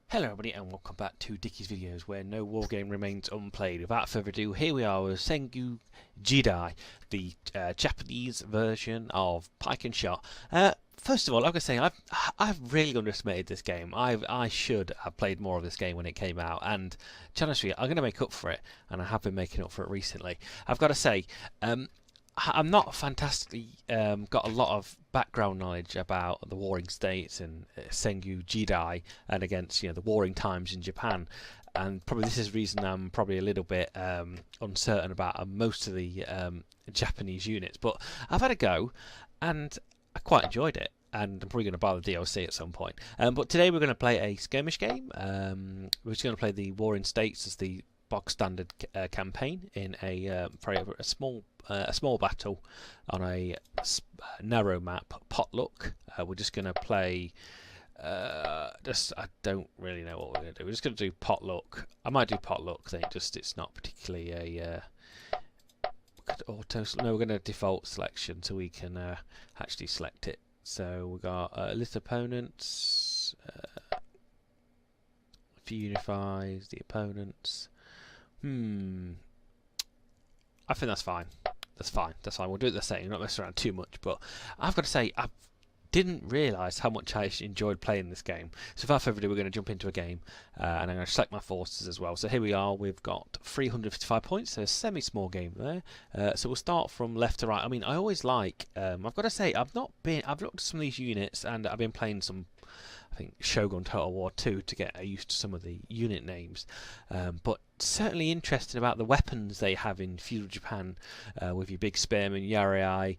Hello everybody and welcome back to Dickie's Videos, where no wargame remains unplayed. Without further ado, here we are with Sengoku Jidai, the Japanese version of Pike and Shot. First of all, like I say, I've really underestimated this game. I should have played more of this game when it came out, and to be honest with you, I'm going to make up for it, and I have been making up for it recently. I've got to say, I'm not fantastically got a lot of background knowledge about the warring states and Sengoku Jidai and against the warring times in Japan, and probably this is the reason I'm probably a little bit uncertain about most of the Japanese units. But I've had a go, and I quite enjoyed it. And I'm probably going to buy the DLC at some point. But today we're going to play a skirmish game. We're just going to play the Warring States as the bog standard campaign in a small battle on a narrow map, Potluck. We're just going to play. I don't really know what we're going to do. We're just going to do Potluck. I might do Potluck. It's not particularly a. No, we're going to default selection so we can actually select it. So we've got list opponents. If you unifies the opponents. I think that's fine. That's fine. We'll do it the same. Not mess around too much. But I've got to say, I didn't realise how much I enjoyed playing this game. So without further ado, we're going to jump into a game, and I'm going to select my forces as well. So here we are. We've got 355 points. So a semi-small game there. So we'll start from left to right. I mean, I always like. I've got to say, I've looked at some of these units, and I've been playing some. I think Shogun Total War 2 to get used to some of the unit names, but certainly interesting about the weapons they have in feudal Japan, with your big spearmen, Yarai,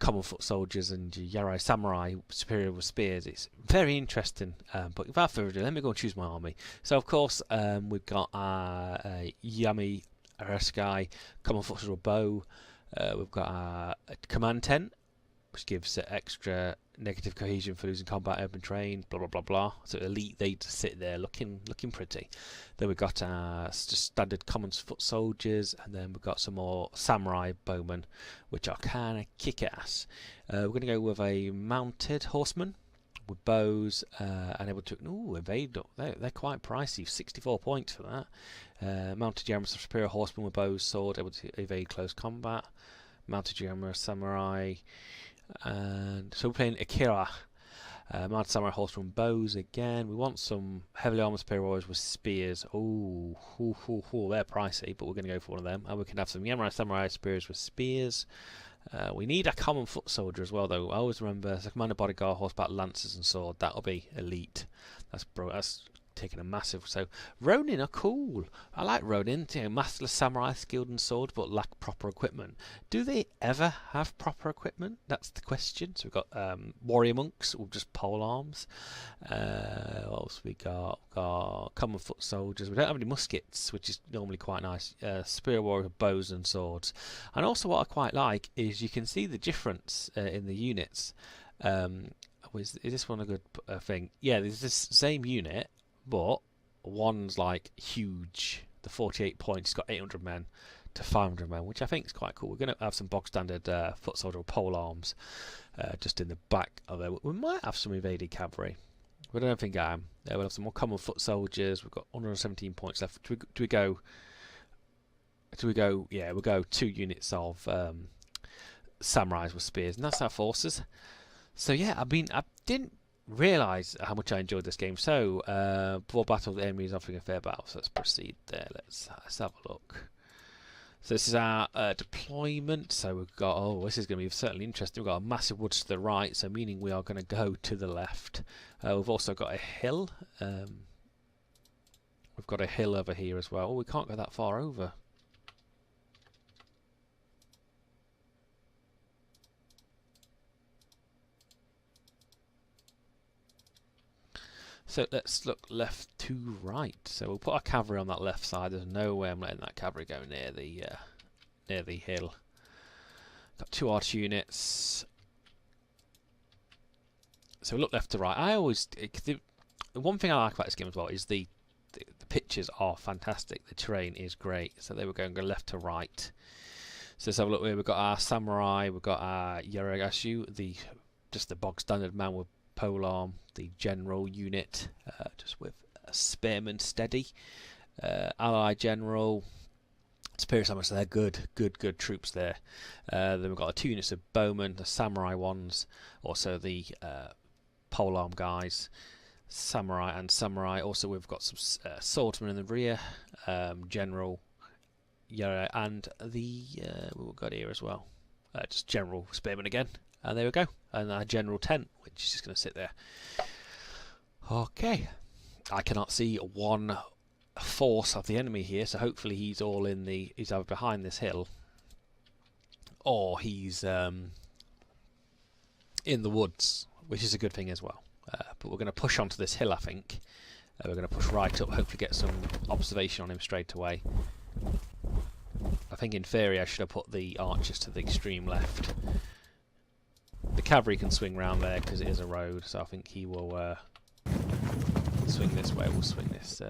common foot soldiers, and your Yarai samurai superior with spears. It's very interesting. But without further ado, let me go and choose my army. So of course we've got our Yami Araskai, common foot soldier bow. We've got our command tent, which gives extra negative cohesion for losing combat, urban terrain, blah blah blah blah. So elite, they just sit there looking pretty. Then we've got just standard common foot soldiers, and then we've got some more samurai bowmen, which are kind of kick ass. We're going to go with a mounted horseman with bows, and able to evade. They're quite pricey, 64 points for that. Mounted Yamas superior horseman with bows, sword, able to evade close combat. Mounted Yama samurai. And so we're playing Akira, mounted samurai horseman bows again. We want some heavily armored superior warriors with spears. They're pricey, but we're going to go for one of them. And we can have some Yamurai samurai spears with spears. We need a common foot soldier as well, though. I always remember as a commander bodyguard, horseback, lancers, and sword. That'll be elite. That's taking a massive. So Ronin are cool. I like Ronin. Masterless samurai, skilled in sword, but lack proper equipment. Do they ever have proper equipment? That's the question. So we've got warrior monks with just pole arms. What else we got? We've got common foot soldiers. We don't have any muskets, which is normally quite nice. Superior warrior with bows and swords. And also what I quite like is you can see the difference in the units. Is this one a good thing? Yeah, there's this same unit, but one's like huge. The 48 points, it's got 800 men to 500 men, which I think is quite cool. We're going to have some bog standard foot soldier with pole arms just in the back of there. We might have some evaded cavalry. We don't think I am. We'll have some more common foot soldiers. We've got 117 points left. Do we go? Yeah, we'll go 2 units of samurais with spears, and that's our forces. So yeah, I mean, I didn't realise how much I enjoyed this game. So before battle, the enemy is offering a fair battle. So let's proceed there. Let's have a look. So this is our deployment. So we've got, this is going to be certainly interesting. We've got a massive woods to the right, so meaning we are going to go to the left. We've also got a hill. We've got a hill over here as well. We can't go that far over. So let's look left to right. So we'll put our cavalry on that left side. There's no way I'm letting that cavalry go near the hill. Got 2 arch units. So we look left to right. The one thing I like about this game as well is the pictures are fantastic. The terrain is great. So they were going to go left to right. So let's have a look here. We've got our samurai. We've got our Yaragashu, just the bog standard man with polearm, the general unit, just with spearmen steady. Ally general, superior samurai, so they're good troops there. Then we've got 2 units of bowmen, the samurai ones, also the polearm guys, samurai and samurai. Also we've got some swordsmen in the rear, general, yeah, and the what we've got here as well, just general spearmen again. And there we go, and our general tent, which is just going to sit there. Okay, I cannot see one force of the enemy here, so hopefully he's all in the, he's either behind this hill or he's in the woods, which is a good thing as well. But we're going to push onto this hill, I think. We're going to push right up, hopefully get some observation on him straight away. I think in theory I should have put the archers to the extreme left. The cavalry can swing round there because it is a road, so I think he will swing this way. We'll swing this.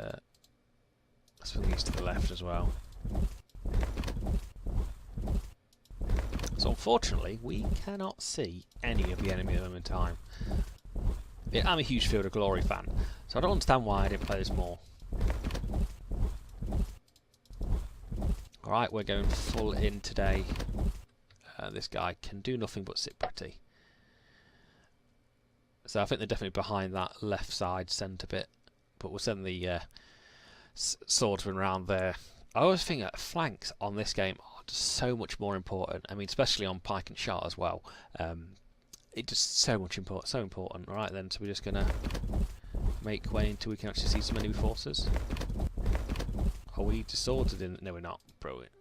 Swing these to the left as well. So unfortunately, we cannot see any of the enemy at the moment in time. Yeah, I'm a huge Field of Glory fan, so I don't understand why I didn't play this more. Alright, we're going full in today. This guy can do nothing but sit pretty. So I think they're definitely behind that left side centre bit. But we'll send the swordsman round there. I always think that flanks on this game are just so much more important. I mean, especially on pike and shot as well. It's just so important. Right then, so we're just going to make way until we can actually see some enemy forces. Are we disordered in? No, we're not. Brilliant.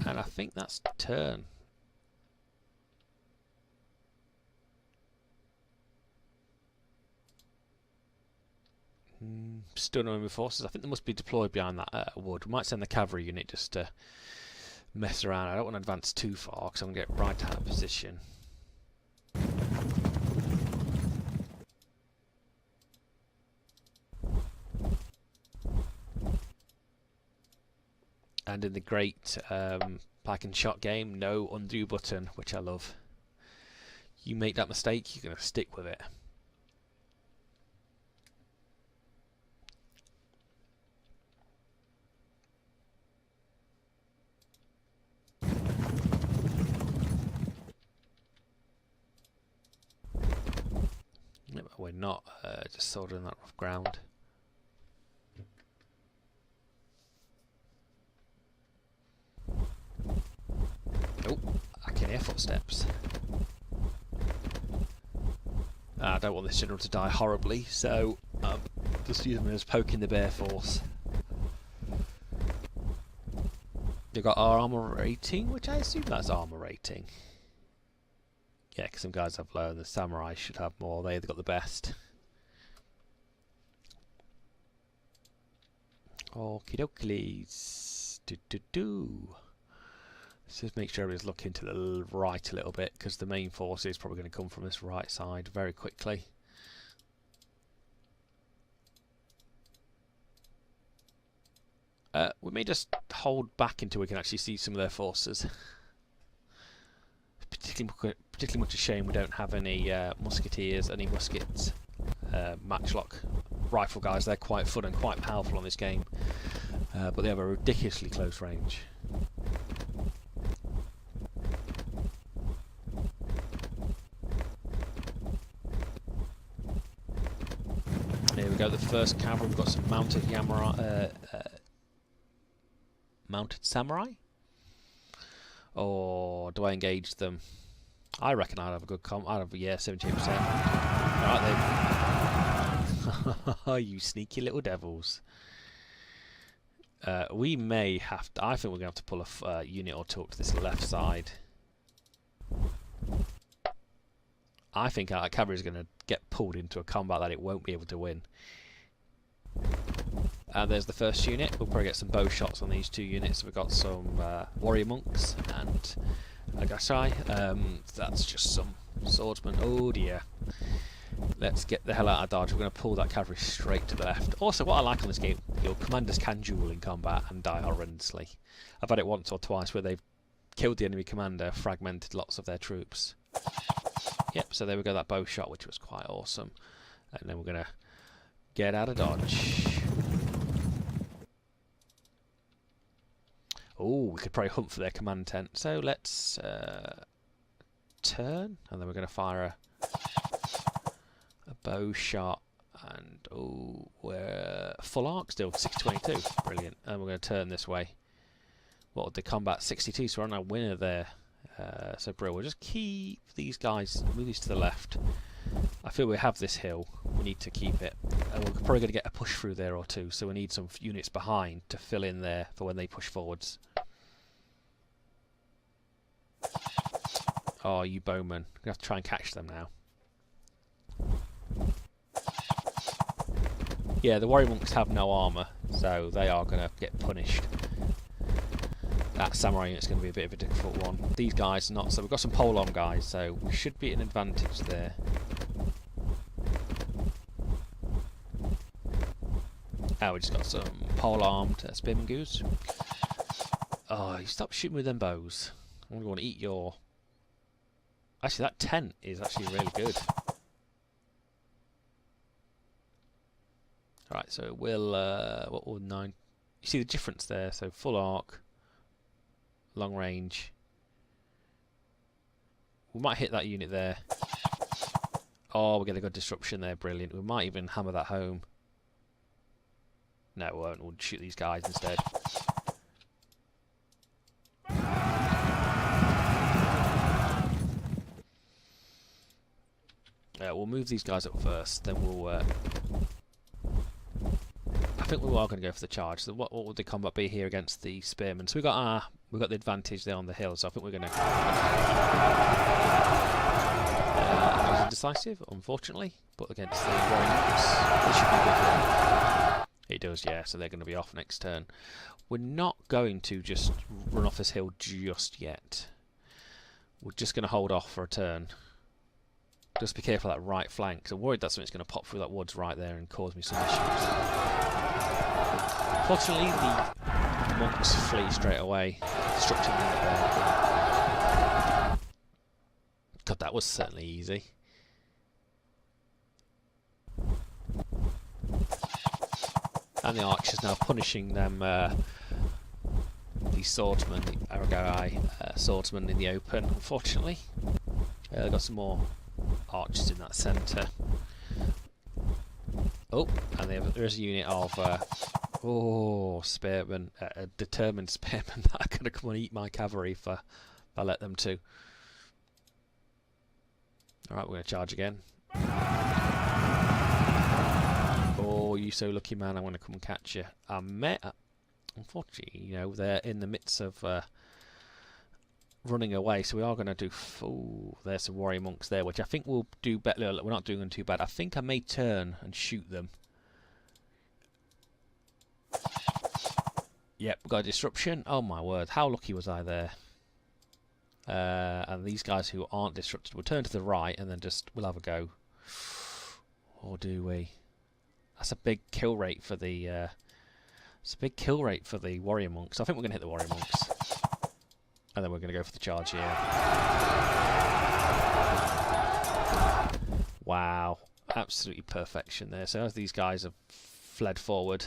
And I think that's turn. Still no enemy forces. I think they must be deployed behind that wood. We might send the cavalry unit just to mess around. I don't want to advance too far because I'm going to get right out of position. And in the great pike and shot game, no undo button, which I love. You make that mistake, you're going to stick with it. We're not just soldering that rough ground. Oh, I can hear footsteps. I don't want this general to die horribly, so just use him as poking the bear force. You've got our armour rating, which I assume that's armour rating. Yeah, because some guys have low and the samurai should have more. They've got the best. Okie dokies. Let's just make sure everybody's looking to the right a little bit, because the main force is probably going to come from this right side very quickly. We may just hold back until we can actually see some of their forces. Particularly much a shame we don't have any musketeers, any muskets, matchlock rifle guys. They're quite fun and quite powerful on this game, but they have a ridiculously close range. Here we go, the first cavalry. We've got some mounted samurai. Or do I engage them? I reckon I'd have a good I'd have, yeah, 78%. Alright then. You sneaky little devils. We may have to, I think we're going to have to pull a unit or two up to this left side. I think our cavalry is going to get pulled into a combat that it won't be able to win. And there's the first unit. We'll probably get some bow shots on these two units. We've got some warrior monks and Akai. That's just some swordsmen. Oh dear. Let's get the hell out of dodge. We're going to pull that cavalry straight to the left. Also, what I like on this game, your commanders can duel in combat and die horrendously. I've had it once or twice where they've killed the enemy commander, fragmented lots of their troops. Yep, so there we go, that bow shot, which was quite awesome. And then we're going to get out of dodge. Oh, we could probably hunt for their command tent. So let's turn, and then we're going to fire a bow shot. And oh, we're full arc still, 622, brilliant. And we're going to turn this way. What would the combat? 62, so we're on our winner there. So brilliant. We'll just keep these guys, move these to the left. I feel we have this hill, we need to keep it. And we're probably going to get a push through there or two, so we need some units behind to fill in there for when they push forwards. Oh, you bowmen. We're going to have to try and catch them now. Yeah, the warrior monks have no armour, so they are going to get punished. That samurai unit's going to be a bit of a difficult one. These guys not, so we've got some pole-arm guys, so we should be at an advantage there. Oh, we just got some pole-armed spearman goose. Oh, you stop shooting with them bows. I'm going to want to eat your... Actually, that tent is actually really good. Right, so we'll, what will 9... You see the difference there, so full arc, long range. We might hit that unit there. Oh, we'll get a good disruption there, brilliant. We might even hammer that home. No, we won't, we'll shoot these guys instead. We'll move these guys up first, then we'll... I think we are going to go for the charge. So what would the combat be here against the spearmen? So we've got the advantage there on the hill, so I think we're going to... That was indecisive, unfortunately, but against the warrior monks, this should be a good one. It does, yeah, so they're going to be off next turn. We're not going to just run off this hill just yet. We're just going to hold off for a turn. Just be careful of that right flank, because I'm worried that something's going to pop through that woods right there and cause me some issues. Fortunately, the monks flee straight away, disrupting them there. God, that was certainly easy. And the archers now punishing them, the swordsmen, the Akai swordsmen in the open, unfortunately. They've got some more archers in that centre. Oh, and there is a unit of spearmen, a determined spearmen that are going to come and eat my cavalry if I let them to. Alright, we're going to charge again. Oh, you so lucky man, I'm going to come and catch you. Unfortunately, you know, they're in the midst of running away, so we are going to do... Oh, there's some warrior monks there, which I think we'll do better. We're not doing them too bad. I think I may turn and shoot them. Yep, we've got a disruption. Oh my word, how lucky was I there? And these guys who aren't disrupted will turn to the right, and then we'll have a go. Or do we? That's a big kill rate for the... it's a big kill rate for the warrior monks. I think we're going to hit the warrior monks. And then we're going to go for the charge here. Wow. Absolutely perfection there. So as these guys have fled forward,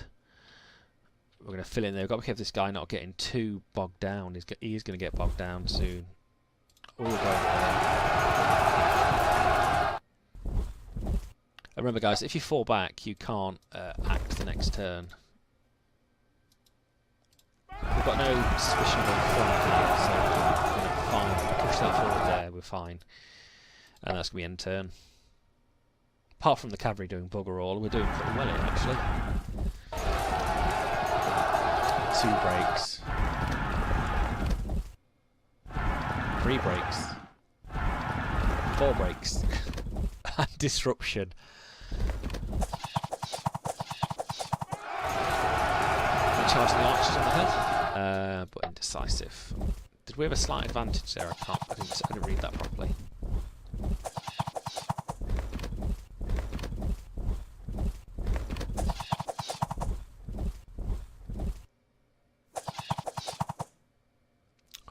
we're going to fill in there. We've got to be careful this guy not getting too bogged down. He is going to get bogged down soon. Oh, we're going there. Remember guys, if you fall back, you can't act the next turn. We've got no suspicion of a flank here, so we're going to fine. Push that forward there, we're fine. And that's going to be end turn. Apart from the cavalry doing bugger all, we're doing pretty well here actually. 2 breaks. 3 breaks. 4 breaks. And disruption. Charging the archers on the hill, but indecisive. Did we have a slight advantage there? I didn't read that properly.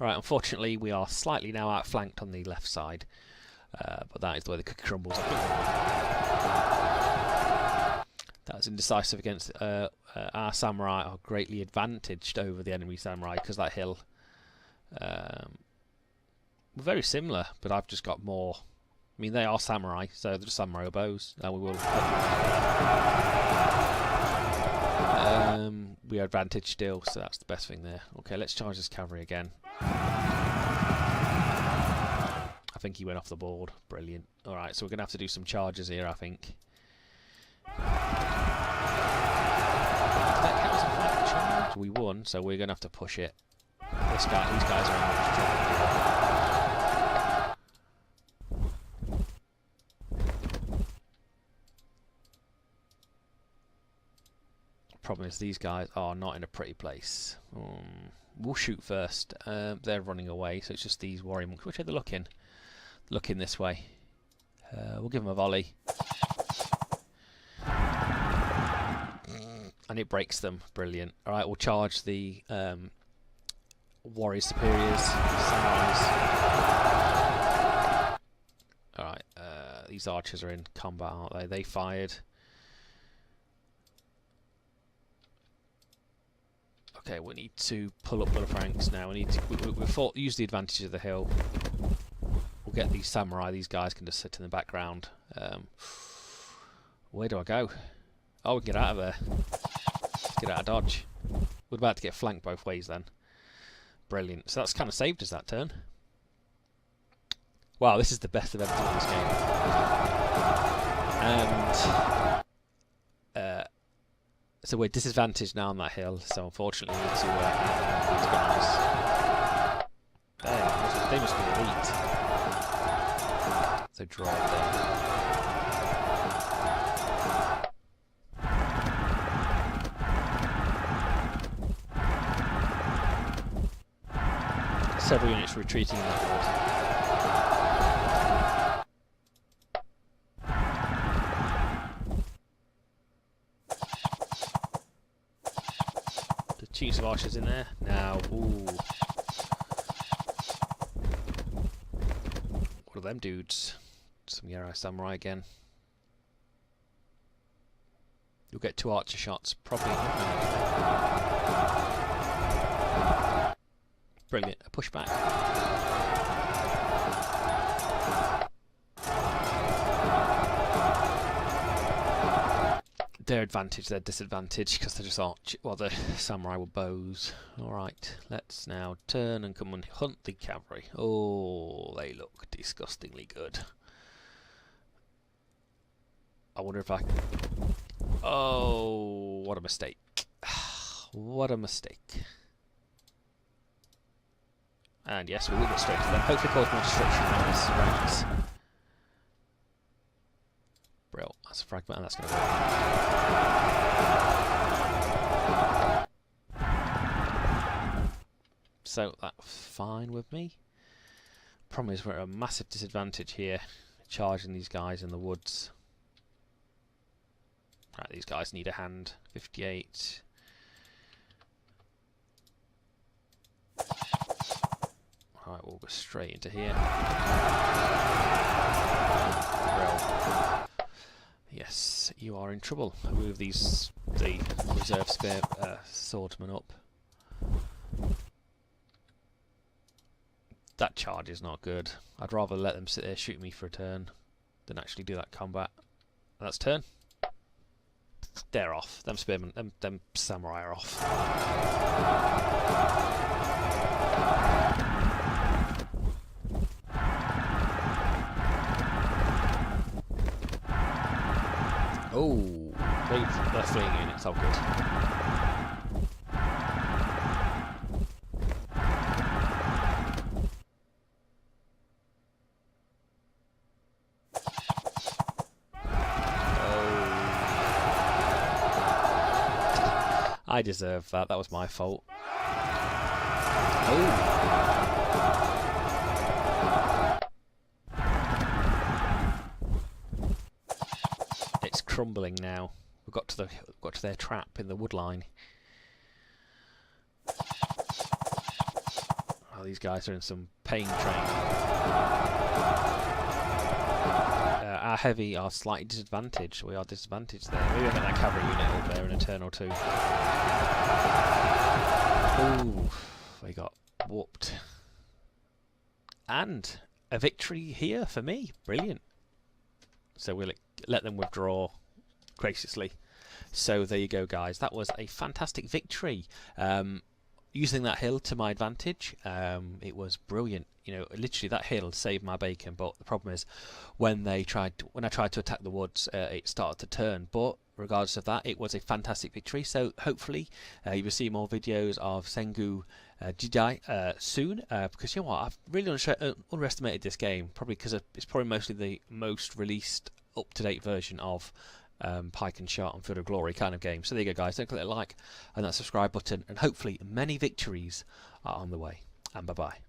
Alright, unfortunately we are slightly now outflanked on the left side. But that is the way the cookie crumbles. That was indecisive against our samurai are greatly advantaged over the enemy samurai because that hill. We're very similar, but I've just got more. I mean, they are samurai, so they're just samurai bows. And we will. We are advantaged still, so that's the best thing there. Okay, let's charge this cavalry again. I think he went off the board. Brilliant. Alright, so we're going to have to do some charges here, I think. That counts as a flank charge. We won, so we're going to have to push it. These guys are in much trouble. Problem is these guys are not in a pretty place. We'll shoot first. They're running away, so it's just these warrior monks. Which way they're looking? Looking this way. We'll give them a volley. And it breaks them. Brilliant. Alright, we'll charge the warrior superiors, samurais. Alright, these archers are in combat, aren't they? They fired. Okay, we need to pull up the ranks now. We need to use the advantage of the hill. We'll get these samurai. These guys can just sit in the background. Where do I go? Oh, we can get out of there. Let's get out of dodge. We're about to get flanked both ways then. Brilliant. So that's kind of saved us that turn. Wow, this is the best I've ever done in this game. And so we're disadvantaged now on that hill, so unfortunately we need to these guys. They must be elite. So draw it there. Several units retreating in that ward. Chiefs of archers in there. Now, ooh. What are them dudes? Some Yaro samurai again. You'll get 2 archer shots, probably. Brilliant. A pushback. Their advantage, their disadvantage, because they're just the samurai with bows. Alright, let's now turn and come and hunt the cavalry. Oh, they look disgustingly good. I wonder if I... Oh, what a mistake. What a mistake. And yes, we will go straight to them. Hopefully cause more destruction on this ranks. Brill, that's a fragment and that's going to work. So that's fine with me. Problem is we're at a massive disadvantage here, charging these guys in the woods. Right, these guys need a hand. 58. Alright, we'll go straight into here. Brill. Yes, you are in trouble. I'll move the reserve spear swordsman up. That charge is not good. I'd rather let them sit there shoot me for a turn than actually do that combat. And that's turn. They're off. Them spearmen, them samurai are off. Oh, they're fleeing units, all good. I deserve that. That was my fault. Oh. It's crumbling now. We've got to their trap in the wood line. Oh, these guys are in some pain training. Our heavy are slightly disadvantaged. We are disadvantaged there. Maybe I'll get that cavalry unit up there in a turn or two. Ooh, we got whooped. And a victory here for me. Brilliant. So we'll let them withdraw graciously. So there you go, guys. That was a fantastic victory. Using that hill to my advantage, it was brilliant. You know, literally that hill saved my bacon. But the problem is, when I tried to attack the woods, it started to turn. But regardless of that, it was a fantastic victory. So hopefully, you will see more videos of Sengoku Jidai soon. Because you know what, I've really underestimated this game. Probably because it's probably mostly the most released, up-to-date version of Pike and Shot and Field of Glory kind of game. So there you go, guys. Don't click the like and that subscribe button, and hopefully many victories are on the way. And bye bye.